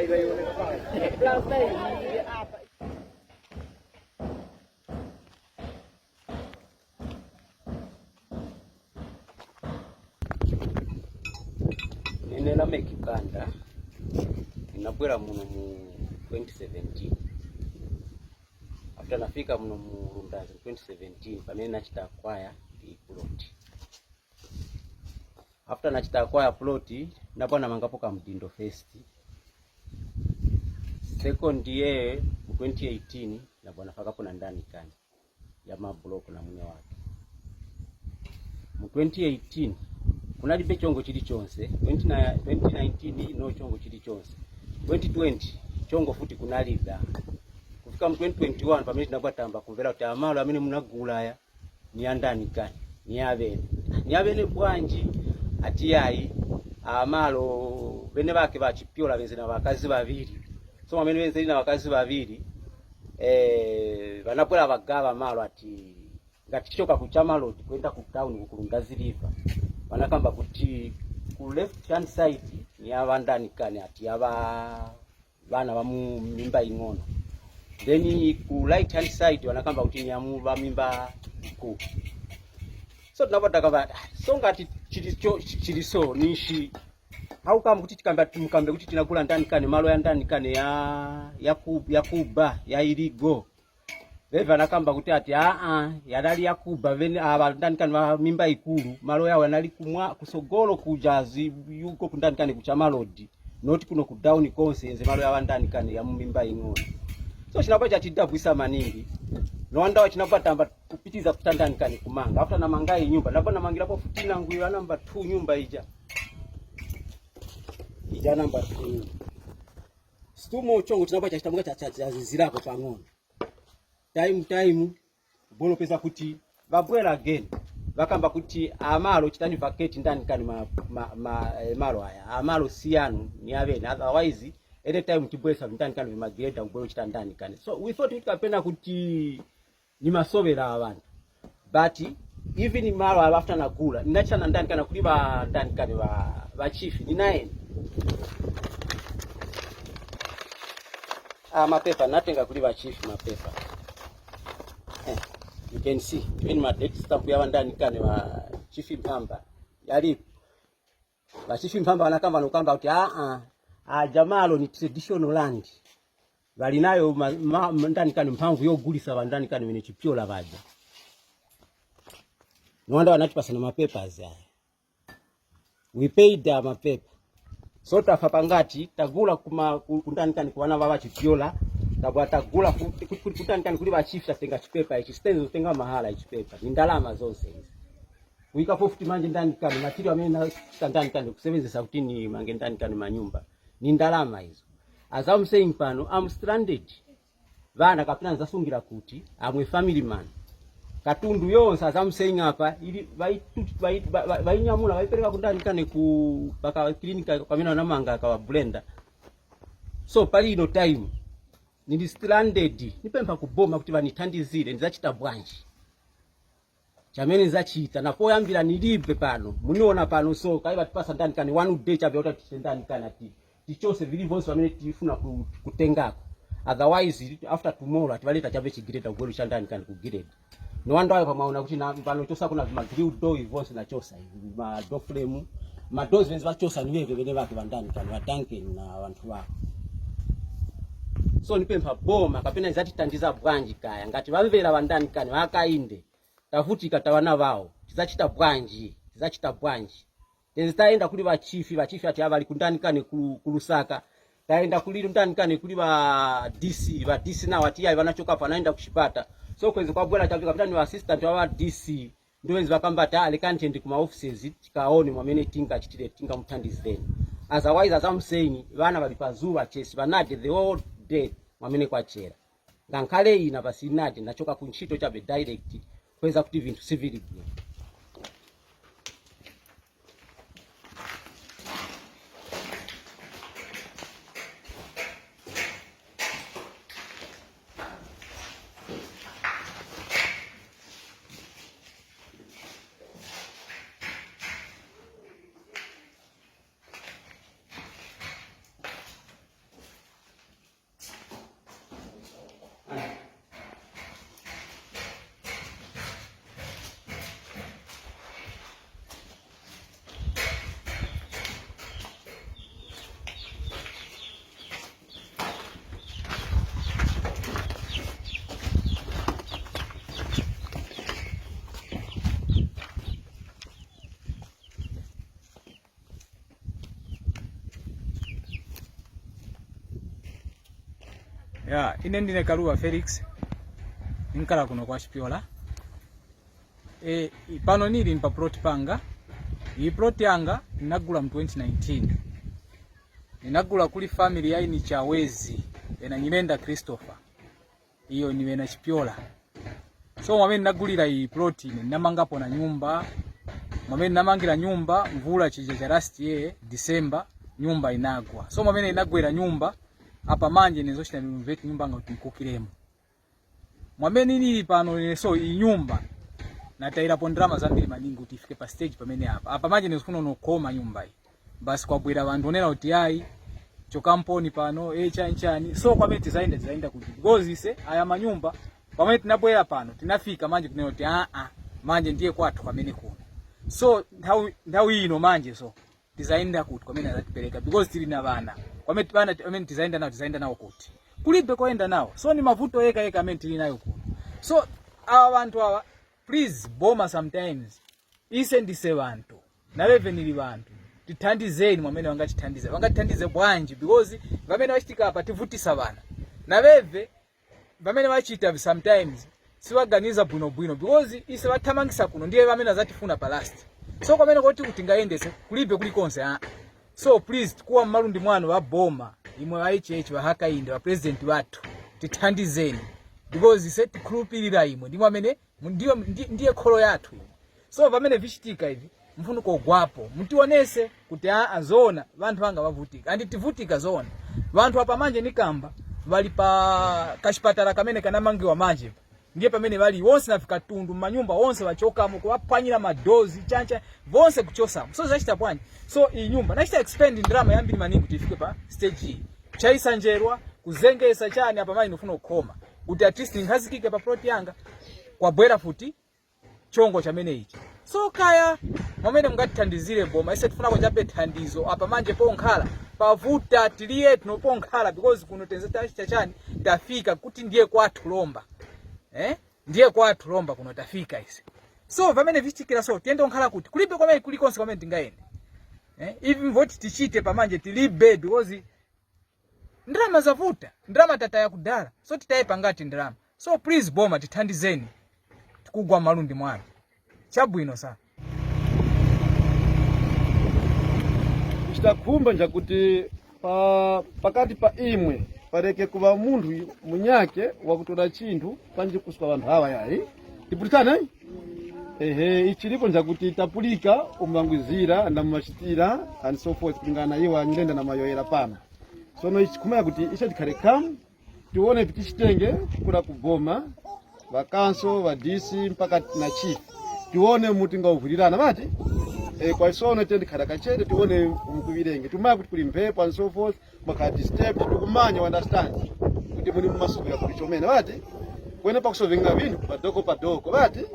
Nela mekipanda inabwera muno mu 2017 after nafika muno mu Lundazi 2017 pamene nachita acquire plot. After nachita acquire plot napona mangapo ka mdindo first. Second year 2018 napona fakapo na ndani kani ya mablock na mune wake. Mu 2018 kunalibe chongo chili chonse. 2019 no chongo chili chonse. 2020 chongo futi kunaliba. Kufika mu 2021 pamene tinabwatamba kumvera kuti amalo amene munagulaya ni andani kani ni abene bwanji ati yayi amalo bene bake ba Chipyola benze na bakazi babiri. So amene benze na bakazi babiri banapwela bagaba amalo ati ngati choka ku Chamalo kwenda ku town ku Lundazi river. Wanakamba kuti ku left hand side ni abandani kani ati aba bana ba mu mimba ing'ono. Then ku right hand side wanakamba kuti ni amu ba mimba ku. So tunapotaka ba so ngati chili so nishi au kama kuti tikambe kuti tinakula ndani kani malo ya ndani kani ya kuba ya iligo. Beva nakamba kuti ati yadali yakuba vene abandani kani mimba ikulu malo yawo yanali kumwa kusogolo kujazi yuko kundani kani ku Chamalodi not kuno ku down konse malo ya ndani kani ya mimba ing'ono. So chinapacha chidabwisa maningi no wanda wa chinapatamba kupitiza kutandani kani kumanga after na mangai nyumba napona mangilapo futina nguyo number 2 nyumba ija number 2 stumo chongo chinapacha chitambuka cha zizirako pang'ono. Time bolo pesa kuti babwera again bakamba kuti amalo chitani vacate ndani kani malo haya amalo siyanu ni abene otherwise any time tibwesa ndani kani magreda ubolo chita ndani kani. So we thought tukapenda kuti ni masobera abantu but even malo after nakula ninacha ndani kana kuli ba ndani kani ba chief ni naye mapepa natenga kuli ba chief mapepa. You can see when my date stamp ya ndani kane wa chief Mpamba yali ba chief Mpamba wanakamba nokamba kuti Jamalo ni traditional land bali nayo ndani kane mpamvu yogulisa bandani kane wene Chipyola baje no wanda wanatipasa na mapapers haya we paid mapepa so tafapangati tagula kundani kane kuwana baba Chipyola tabwatagula kutani kani kuli ba chief tatenga chipepa ichi stenzo tenga mahala ichipepa ni ndalama zonse hizi kuika 50 manje ndani kani material amene ndani kani kusevenza sautini mange ndani kani manyumba ni ndalama hizo. As I'm saying pano I'm stranded vana kapina zasungira kuti amwe family man katundu yonse as I'm saying hapa ili vainyamula vaipeleka kundani kani ku paka klinika kamina na manga kwa blender. So pali no time nili stranded nipempa kuboma kuti vanithandizire ndizachita bwanji chamene nzachita napoyambira nilibe pano muniona pano. So kai batipasa ndani kani one day chabe uta titendani kana tichose vilivonse vamene tifuna kutengako otherwise after tomorrow ativaleta chabe chigireta ugwelo cha ndani kani kugireta no wanda wayo pamaona kuti pano chosa kuna ma grill door ivonse na chosa ma door frame ma doors venzi vachosa niweve vene vake vandani kani wa Duncan na vantu wao. So nipempa boma kapena izatitandiza bwanji kaya ngati vamvera vandani kani vakainde tafutika tawana vao tizachita bwanji tenzitaenda kuli vachifi ati avali kundani kani kulusaka taenda kuli ndani kani kuli va DC na wati yayi vanachoka pa naenda kushipata. So kwenze kwa bwela chavi kapitani wa assistant wa DC ndio wenzi vakambata ale content kuma offices tikaone mwamene tinga chitire tinga mthandizeni otherwise as I'm saying vana valipazuwa chesi vanade the whole day mwamene kwa chera ngankale ina pasinade nachoka kunchito chabe direct kweza kuti vintu civil. Yeah, ine ndine Kaluwa Felix. Nkala kuno kwa Chipyola. Pano nili mpa plot panga. Iyi plot yanga ninagula mu 2019. Ninagula kuli family ya ini Chawezi ena Nyirenda Christopher. Iyo niwe na Chipyola. So mwamene nagulira iyi plot ine namangapo na nyumba. Mwamene namangira nyumba mvula chije cha last year December nyumba inagwa. So mwamene inagwera nyumba apa manje nezochita renovate nyumba nga tikukiremo. Mwamene nili pano so iyi nyumba natairapo ndrama zambiri maningi kuti ifike pa stage pamene hapa. Apa manje nezifuna nokoma nyumba iyi. Basi kwabwera vantu onera kuti ayi chokamponi pano chani. So kwamene tizaenda kuti because ise aya manyumba pamene tinabwera pano tinafika manje kunena kuti manje ndiye kwathu pamene kuno. So nthawi ino manje so tizaenda kuti kwamene azatipeleka because tili na vana. Kwamene vana amene tizaenda nawo kuti. Kulibe koenda nawo. So ni mavuto eka amene tili nayo kuno. So awa vantu awa please boma sometimes ise ndise vantu na revenue vantu tithandizeni mwamene wangatithandize. Wangatithandize bwanji because vamene vachitika apa tivutisa vana. Na veve vamene vachita sometimes siwaganiza bwino because ise vathamangisa kuno ndiye vamene azatifuna pa last. So kwamene kuti utingaendese kulibe kulikonse So please kuwa malundi mwano wa boma imwe wa HH wa haka inde wa president watu tithandizeni because ise tikhulupirira imwe ndi mwamene ndiye kholo yathu. So vamene vichitika hivi mfunu kogwapo mutionese kuti azona vantu vanga vavutika andi tivutika zona vantu apa manje nikamba vali pa kachipatala kamene kanamangiwa manje ndiye pamene vali wonse nafika tundu manyumba wonse vachokamo kuwapanyira madozi chancha wonse kuchosamo. So zachita bwanji. So iyi nyumba nachita expand ndrama yambiri maningi kuti ifike pa stage hii chaisanjerwa kuzengesa chani apa manje nofuna ukoma kuti at least ngazikike pa plot yanga kwabwera futi chongo chamene ichi. So kaya mwamene mungatithandizire boma ise tifuna kuchape thandizo apa manje ponkhala pavuta tiliye tinoponkhala because kuno tenze chachani tafika kuti ndiye kwathu lomba. Ndiye kwathu lomba kuno tafika ise. So vamene vichitikira so tiende onkhala kuti kulibe kwamene kulikonse kwamene tingaende. Even voti tichite pamanje tilibe because ndrama zavuta ndrama tataya kudala so titayepa ngati ndrama. So please boma tithandizeni tikugwa malundi mwana chabwino sana. Chitakumba njakuti pakati pa imwe pareke kuva munthu munyake wakutola chinthu panji kuswa vantu hawa yayi tipulikana ichilipo njakuti tapulika umangwizira ndamumachitira and so forth kulingana iwa Nyirenda na mayoyera pano. Sono ichikumaya kuti isha tikhale kamu tione tichitenge kula kuboma vakanso vadisi mpaka na chief tione mutinga uvulirana mati kwa sono tendi khadaka chete tione umukuvirenge tumaya kuti kuli mphepo and so forth makati step tukumanya understand kuti muli mumasuku ya kulichomena mati kwene pakusovenga vindu padoko mati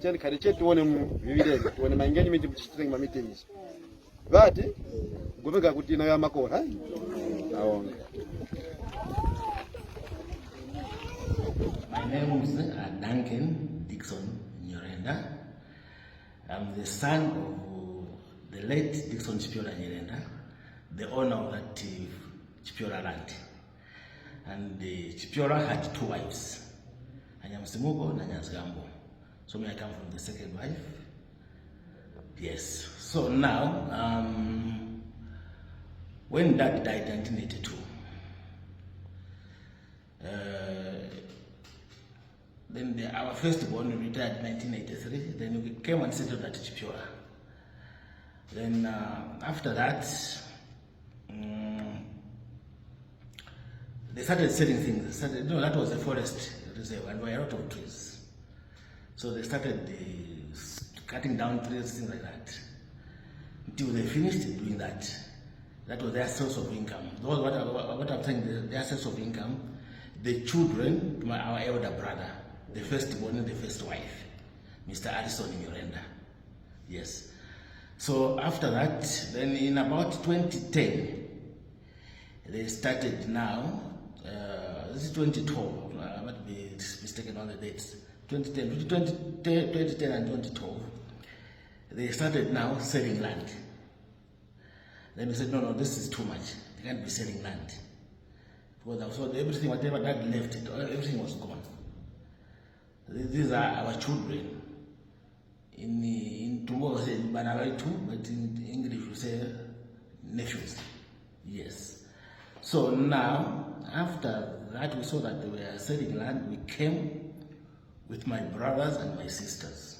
tendi khade chete tione muvivirenge tione maengagement muchitenge ma meetings mati gomeka kuti nayo amakora aonga. My name is Duncan Nyirenda. I'm the son of the late Chipyola Nyirenda, the owner of that Chipyola land. And Chipyola had two wives, Anyamsimugo and Anyasgambo. So I come from the second wife. Yes. So now, when Dad died in 1982, then our firstborn retired in 1983. Then we came and settled at Chipyola. Then after that, they started selling things. That was a forest reserve, and there were a lot of trees. So they started cutting down trees, things like that, until they finished doing that. That was their source of income. What I'm saying, their source of income. The children, our elder brother, the firstborn and the first wife, Mr. Alison Nyirenda. Yes. So after that, then in about 2010, they started now, this is 2012, I might be mistaken on the dates, 2010 and 2012, they started now selling land. Then we said, no, this is too much. They can't be selling land. because I saw everything, whatever Dad left, everything was gone. These are our children. In tomorrow say Banalaitu, but in English we say nephews. Yes. So now, after that, we saw that they were selling land. We came with my brothers and my sisters,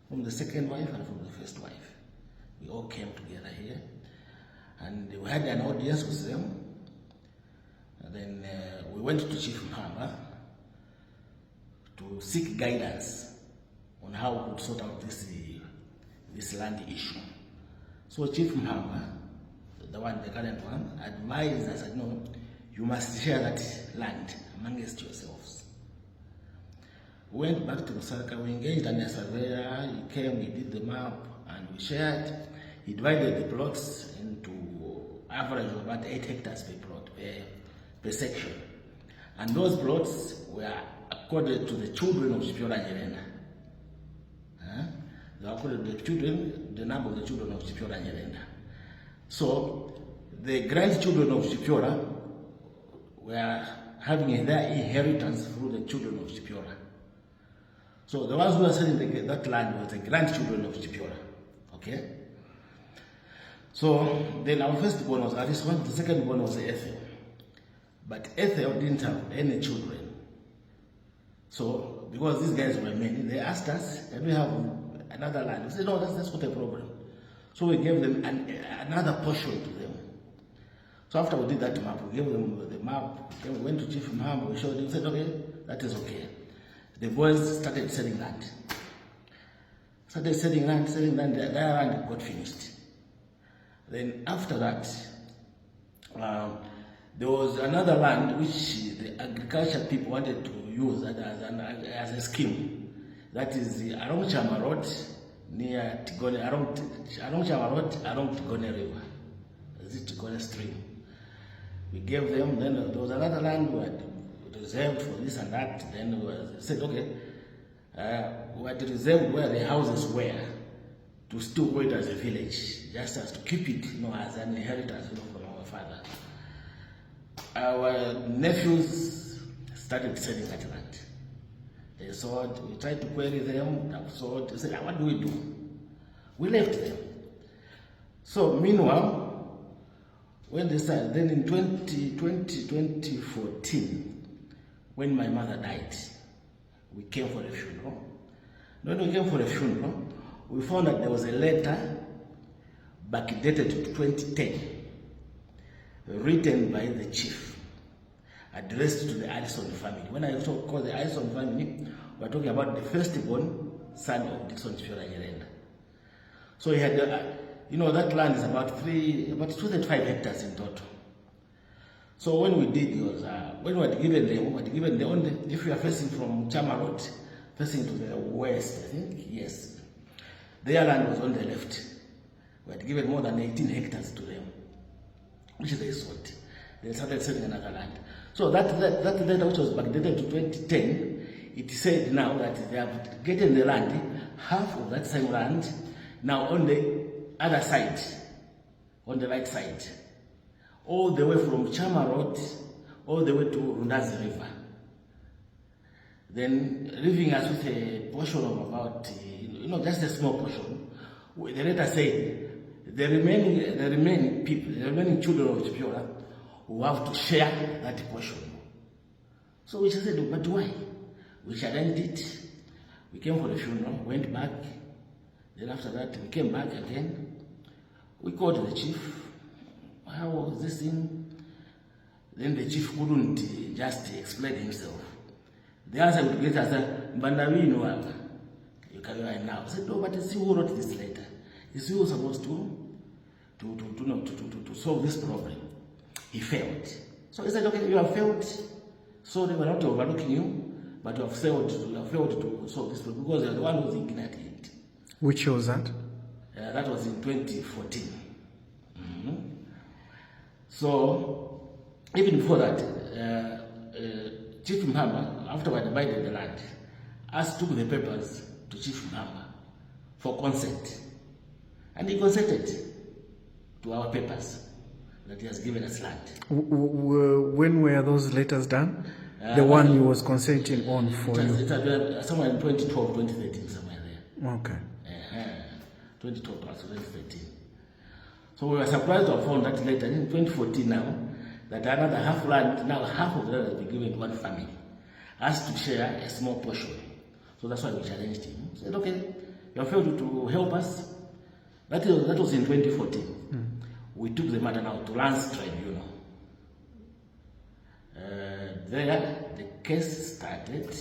from the second wife and from the first wife. We all came together here, and we had an audience with them. And then we went to Chief Mhamba to seek guidance on how we could sort out this land issue. So Chief Mhamba, the current one, advised us that no, you must share that land amongst yourselves. We went back to Lusaka, we engaged a surveyor, he came, we did the map, and we shared. He divided the plots into average of about 8 hectares per plot, per section. And those plots were accorded to the children of Chipyola Nyirenda. They were accorded to the children, the number of the children of Chipyola Nyirenda. So the grandchildren of Chipyola were having their inheritance through the children of Chipyola. So the ones who were selling that land was the grandchildren of Chipyola. Okay? So then our first born was Ariswan, the second born was Ethel. But Ethel didn't have any children. So because these guys were men, they asked us, can we have another land? We said, no, that's not a problem. So we gave them another portion to them. So after we did that map, we gave them the map, then we went to Chief Mhamba, we showed him, we said, okay, that is okay. The boys started selling land. Their land got finished. Then after that, there was another land which the agriculture people wanted to use as a scheme. That is along Chama Road, near Tigone, along Chama Road, along Tigone River. Is it Tigone Stream? We gave them, then there was another land we had reserved for this and that. Then we said, okay, we had reserved where the houses were to still go it as a village, just as to keep it, as an inheritance, from our father. Our nephews started selling that land. They sold, we tried to query them, they sold, they said, what do we do? We left them. So meanwhile, when they started, then in 2014, when my mother died, we came for a funeral. When we came for a funeral, we found that there was a letter backdated to 2010, written by the chief, addressed to the Allison family. When I call the Allison family, we're talking about the firstborn son of Dixon Chipyola Nyirenda. So he had, that land is about 235 hectares in total. So when we did was, when we had given them, only, if you are facing from Chama Road, facing to the west, I think, yes, their land was on the left. We had given more than 18 hectares to them, which they sold. They started selling another land. So that letter, which was backdated to 2010, it said now that they have gotten the land, half of that same land, now on the other side, on the right side, all the way from Chama Road, all the way to Lundazi River. Then leaving us with a portion of about, just a small portion. The letter said the remaining people, the remaining children of Chipyola, who have to share that portion. So we said, but why? We challenged it. We came for the funeral, went back. Then after that, we came back again. We called the chief. How was this thing? Then the chief couldn't just explain himself. The answer would get us, Bandawi no waka. You can right now. I said, no, but it's you who wrote this letter. It's you who was supposed to solve this problem. He failed. So he said, okay, you have failed. So they were not overlooking you, but you have failed to solve this problem because you are the one who's ignited. Which year was that? That was in 2014. So, even before that, Chief Mhamba, after we divided the land, took the papers to Chief Mhamba for consent. And he consented to our papers. that he has given us land. When were those letters done? The one you was consenting on for you? It has been somewhere in 2012, 2013, somewhere there. Okay. 2012 to 2013. So we were surprised to have found that later in 2014 now, that another half land, now half of the land has been given to one family, has to share a small portion. So that's why we challenged him. Said, okay, you have failed to help us. That was in 2014. We took the matter now to Lands Tribunal. There, the case started.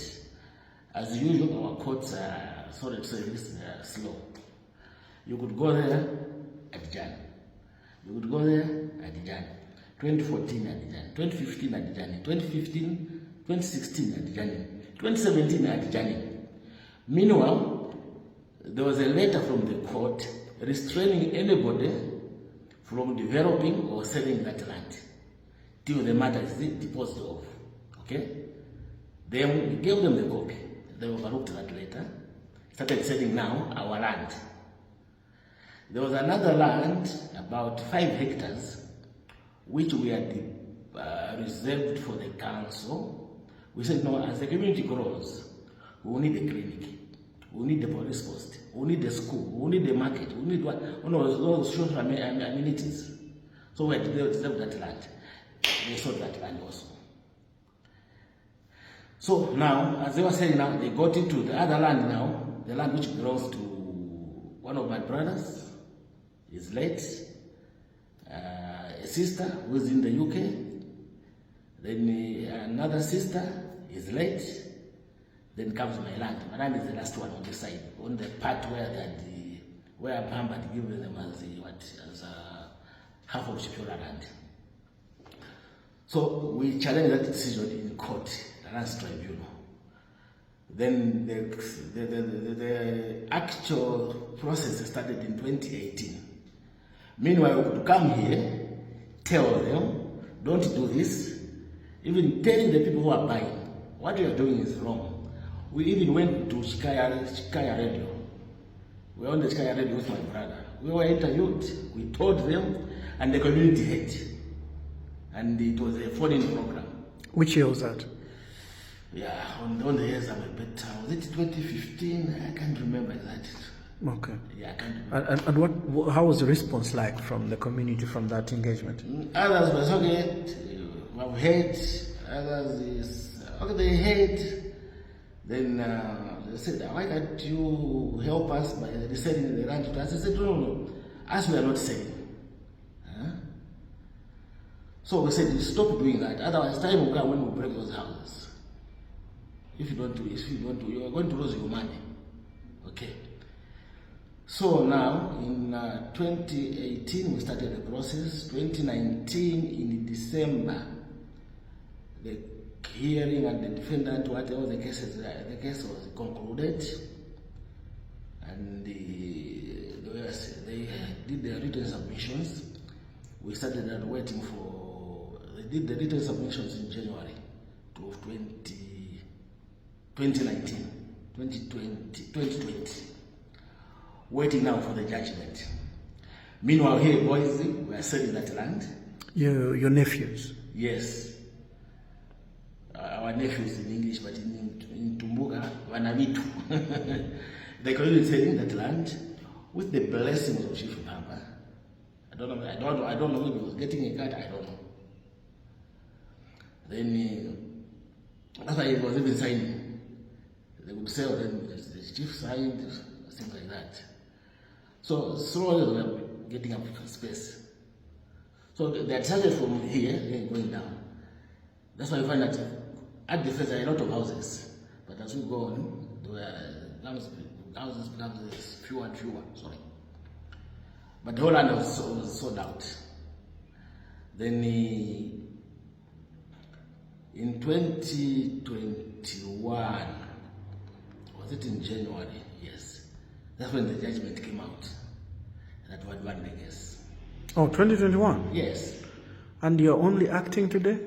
As usual, our courts are, sorry to say this, slow. You could go there at Jan. You could go there at Jan. 2014 at Jan. 2015 at Jan. 2015, 2016 at Jan. 2017 at Jan. Meanwhile, there was a letter from the court restraining anybody from developing or selling that land till the matter is disposed of. Okay? Then we gave them the copy. They overlooked that letter, started selling now our land. There was another land, about 5 hectares, which we had reserved for the council. We said, no, as the community grows, we need a clinic, we need a police post, we need a school, we need a market, we need all those social amenities. So we had to reserve that land. They sold that land also. So now, as they were saying now, they got into the other land now, the land which belongs to one of my brothers, is late, a sister who is in the UK, then another sister is late, then comes my land. My land is the last one on the side, on the part where Pam had given them as half of Chipyola land. So we challenged that decision in court, the Lands Tribunal. Then the actual process started in 2018. Meanwhile, we could come here, tell them, don't do this, even telling the people who are buying, what you are doing is wrong. We even went to Shikaya Radio. We were on the Shikaya Radio with my brother. We were interviewed, we told them, and the community hate. And it was a foreign program. Which year was that? Yeah, on the years I'm a bit, was it 2015? I can't remember exactly. Okay. Yeah, I can't remember. And how was the response like from the community from that engagement? Others were okay, we have hate, others is, okay, they hate. Then they said, why can't you help us by reselling the land to us? I said, no, us we are not selling. So we said, stop doing that, otherwise time will come when we break those houses. If you don't do it, you are going to lose your money. Okay. So now, in 2018, we started the process. 2019, in December, the hearing and the defendant, whatever the case was concluded, and they did their written submissions. We started waiting for, they did the written submissions in January of 2020. Waiting now for the judgment. Meanwhile, here, boys, we are selling that land. Your nephews? Yes. Our nephews in English, but in Tumbuga, Wanamitu. They currently selling that land with the blessings of Chief Papa. I don't know if he was getting a cut, I don't know. Then, after he was even signing, they would sell, then the chief signed, things like that. So slowly we are getting up space. So they had started from here and going down. That's why you find that at the first there are a lot of houses, but as we go on, houses become fewer and fewer. Sorry, but the whole land was sold out. Then in 2021, was it in January? Yes, that's when the judgment came out. That was one the case. Oh, 2021? Yes. And you're only acting today?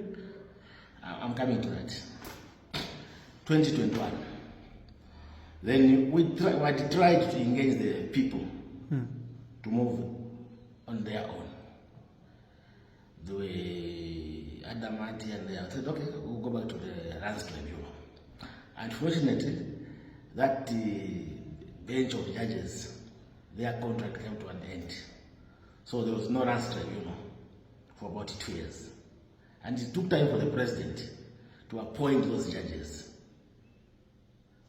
I'm coming to that. 2021. Then we tried to engage the people to move on their own. they were adamant, and they said, okay, we'll go back to the lands tribunal. Unfortunately, that bench of judges, their contract came to an end. So there was no lands tribunal for about 2 years. And it took time for the president to appoint those judges.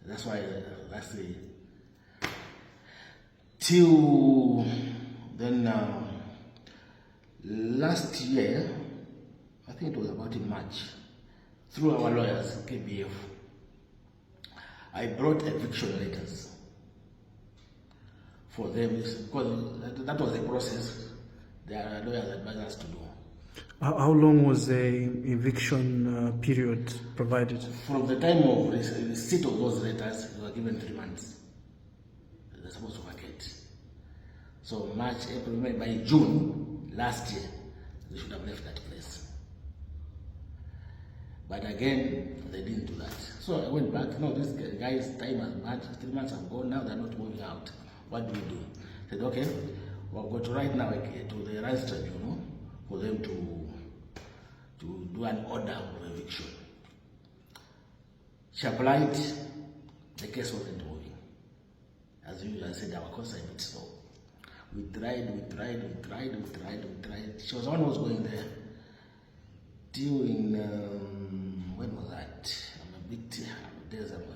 That's why, that's the, till then, last year, I think it was about in March, through our lawyers, KBF, I brought eviction letters for them, because that was the process their lawyers advised us to do. How long was the eviction period provided? From the time of receipt of those letters, they were given 3 months. They're supposed to vacate. So March, April, May, by June last year, they should have left that place. But again, they didn't do that. So I went back. No, this guy's time has passed. 3 months have gone. Now they're not moving out. What do we do? I said, okay, we're going to write now to the rights tribunal for them to do an order of eviction. She applied. The case wasn't moving. As usual, I said our course a bit slow. We tried. She was the one who was going there. Till in, when was that? I'm a bit, days ago.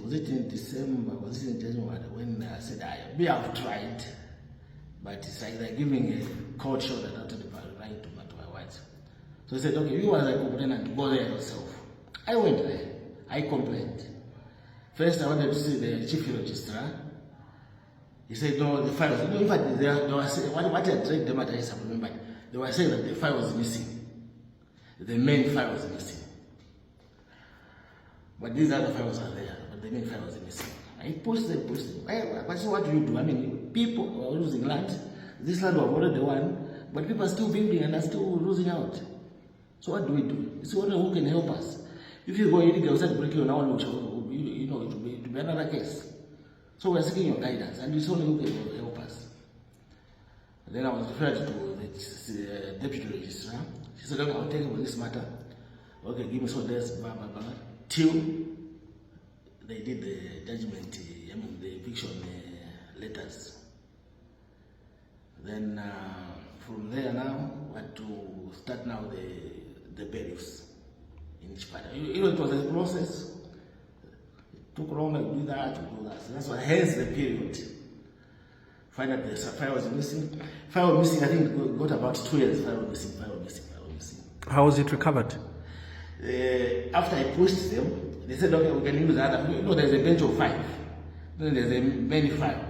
Was it in December? Was it in January? When I said, we have tried, but it's like they're giving a cold shoulder not to the right to my wife. So he said, okay, you as a complainant, go there yourself. I went there. I complained. First, I wanted to see the chief registrar. He said, no, the files. In fact, they were saying, what I tried them at, I remember, they were saying that the file was missing. The main file was missing. But these other files are there, but the main file was missing. I pushed them. But so what do you do? I mean, people are losing land. This land was already won, but people are still building and are still losing out. So what do we do? It's only who can help us. If you go illegal, start breaking on our law, it will be another case. So we're seeking your guidance, and it's only who can help us. And then I was referred to the deputy registrar. She said, okay, I'll take over this matter. Okay, give me so days, blah, blah, blah. Till they did the judgment, the eviction letters. Then from there now, we had to start now the bailiffs in each part. You know, it was a process. It took long to do that, So that's why, hence the period. Find out the file was missing. File was missing, I think it got about 2 years. File was missing. How was it recovered? After I pushed them, they said, okay, we can use the other. You know, there's a bench of 5. Then there's a main file.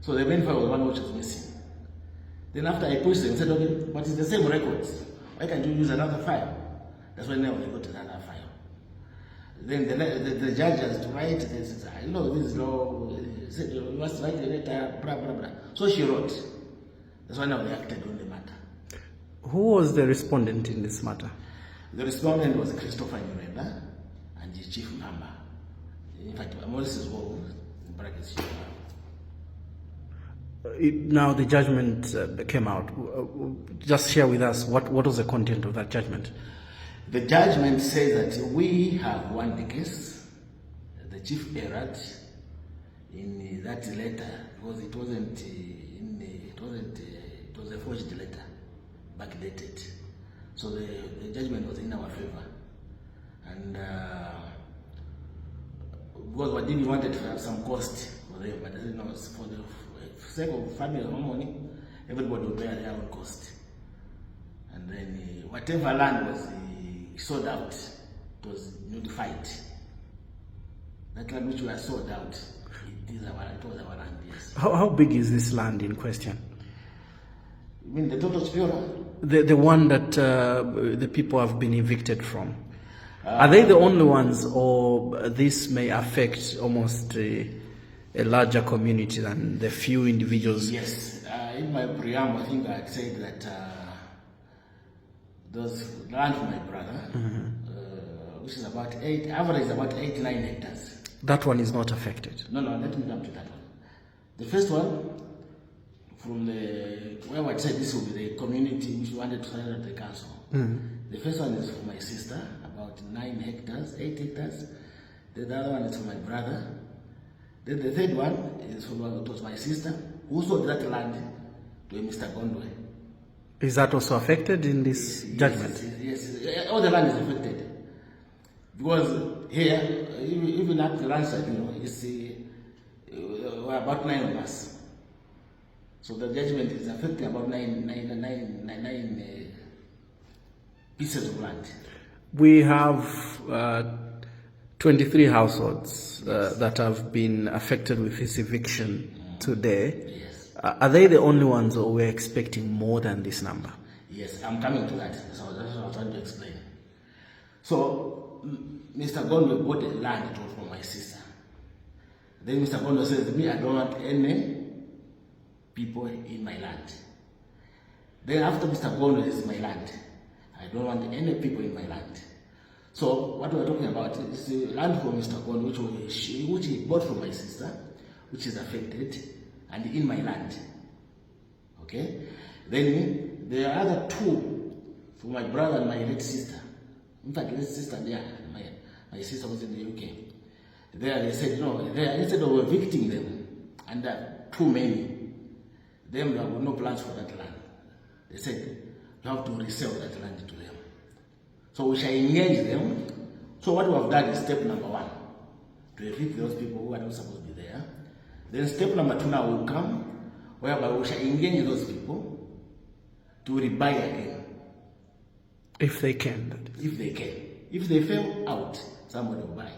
So the main file was the one which was missing. Then after I pushed them, they said, okay, but it's the same records. Why can't you use another file? That's when now they got another file. Then the judge has to write this. I know this law. Said you must write a letter, blah, blah, blah. So she wrote. That's why now they acted on the matter. Who was the respondent in this matter? The respondent was Christopher Nyirenda and the chief member. In fact, Maurice's role in brackets. Now the judgment came out. Just share with us what was the content of that judgment. The judgment says that we have won the case. The chief erred in that letter because it wasn't it was a forged letter, backdated. So the judgment was in our favor, and because what we wanted to have some cost for them, but you know, for the sake of family harmony, everybody would bear their own cost, and then whatever land was sold out, it was notified. That land which was sold out, it was our land. Yes. How big is this land in question? You mean the total Chipyola? The one that the people have been evicted from. Are they the only ones, or this may affect almost a larger community than the few individuals? Yes. In my preamble, I think I had said that those land for my brother, which is about average about 8-9 hectares. That one is not affected. No, let me come to that one. The first one, from the, where I said this will be the community which wanted to surrender to the council. The first one is for my sister, about 9 hectares, 8 hectares. The other one is for my brother. Then the third one is for, it was my sister, who sold that land to Mr. Gondwe. Is that also affected in this judgment? Yes, all the land is affected. Because here, even at the land side, you know, it's we're about 9 of us. So the judgment is affecting about nine pieces of land. We have 23 households that have been affected with this eviction today. Yes. Are they the only ones, or we're expecting more than this number? Yes, I'm coming to that. So that's what I'm trying to explain. So Mr. Gondwe bought a land, it was from my sister. Then Mr. Gondwe says to me, I don't want any people in my land. Then after Mr. Gondwe is my land, I don't want any people in my land. So what we're talking about is the land for Mr. Gondwe, which he bought from my sister, which is affected, and in my land. Okay? Then there are other 2 for my brother and my late sister. In fact, late sister there, my sister was in the UK. There they said, no, instead of evicting them, and too many, them there were no plans for that land. They said, you have to resell that land to them. So we shall engage them. So what we have done is step number 1, to evict those people who are not supposed to be there. Then step number 2 now will come, whereby we shall engage those people to rebuy again. If they can. If they can. If they fail out, somebody will buy.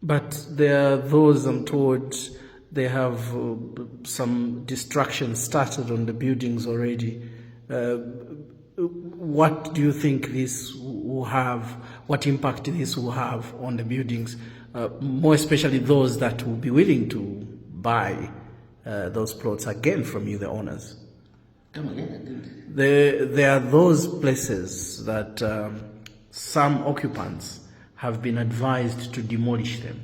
But there are those, I'm told, they have some destruction started on the buildings already. What do you think this will have, what impact this will have on the buildings, more especially those that will be willing to buy those plots again from you, the owners? Come again? There are those places that some occupants have been advised to demolish them.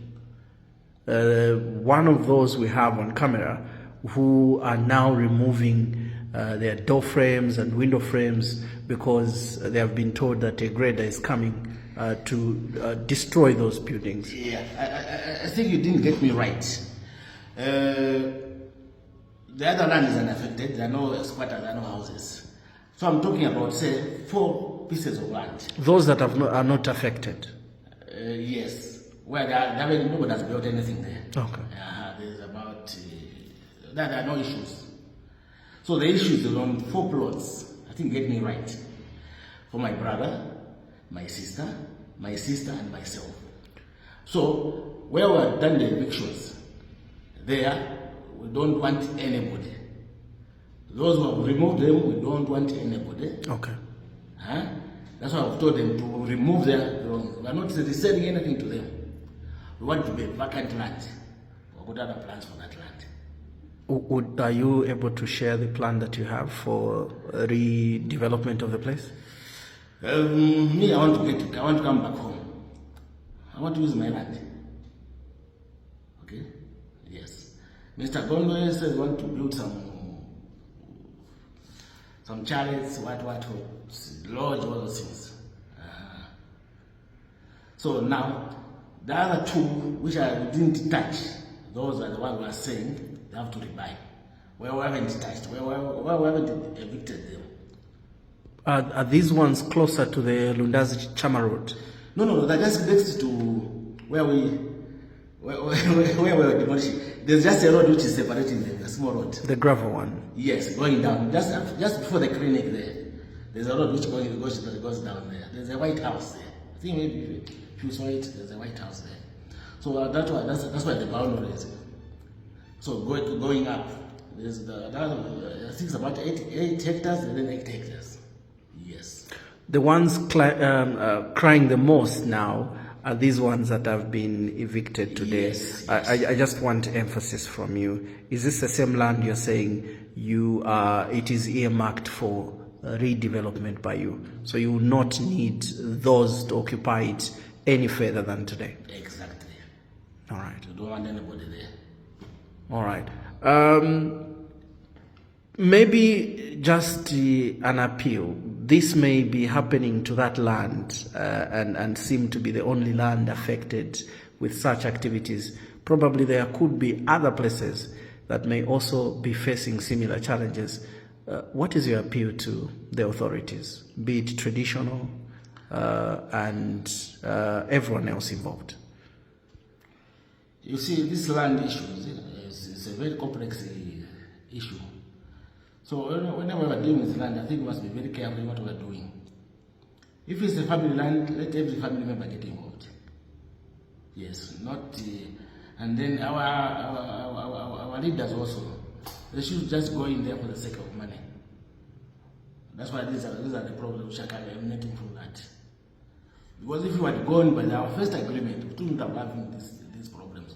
One of those we have on camera who are now removing their door frames and window frames because they have been told that a grader is coming to destroy those buildings. Yeah, I think you didn't get me right. The other land is unaffected, there are no squatters, there are no houses. So I'm talking about, say, 4 pieces of land. Those that are not affected? Yes. Well, nobody has built anything there. Okay. There's about, there are no issues. So the issue is on 4 plots, I think get me right, for my brother, my sister, and myself. So where we have done the evictions, there we don't want anybody. Those who have removed them, we don't want anybody. Okay. That's why I've told them to remove their belongings. We are not selling anything to them. We want to be vacant land. We've got other plans for that land. Are you able to share the plan that you have for redevelopment of the place? Me, I want to come back home. I want to use my land. Okay? Yes. Mr. Gondwe says we want to build some chalets, lodge, all those things. So now, the other 2, which I didn't touch, those are the ones we are saying they have to rebuy. Where we haven't touched, where we haven't evicted them. Are these ones closer to the Lundazi Chama Road? No, they're just next to where we were demolishing. There's just a road which is separating them, a small road. The gravel one? Yes, going down. Just before the clinic there. There's a road which goes down there. There's a White House there. I think maybe if you saw it, there's a White House there. So that's why the boundary is. So going up, there's I think it's about 8 hectares and then 8 hectares. Yes. The ones crying the most now are these ones that have been evicted today. Yes. I just want emphasis from you. Is this the same land you're saying it is earmarked for redevelopment by you? So you will not need those to occupy it any further than today? Exactly. All right. You don't want anybody there. All right. Maybe just an appeal. This may be happening to that land and seem to be the only land affected with such activities. Probably there could be other places that may also be facing similar challenges. What is your appeal to the authorities, be it traditional and everyone else involved? You see, this land issue is a very complex issue. So whenever we're dealing with land, I think we must be very careful what we're doing. If it's a family land, let every family member get involved. Yes, not, and then our leaders also, they should just go in there for the sake of money. That's why these are the problems which are emanating from that. Because if you had gone by our first agreement, we wouldn't have having these problems.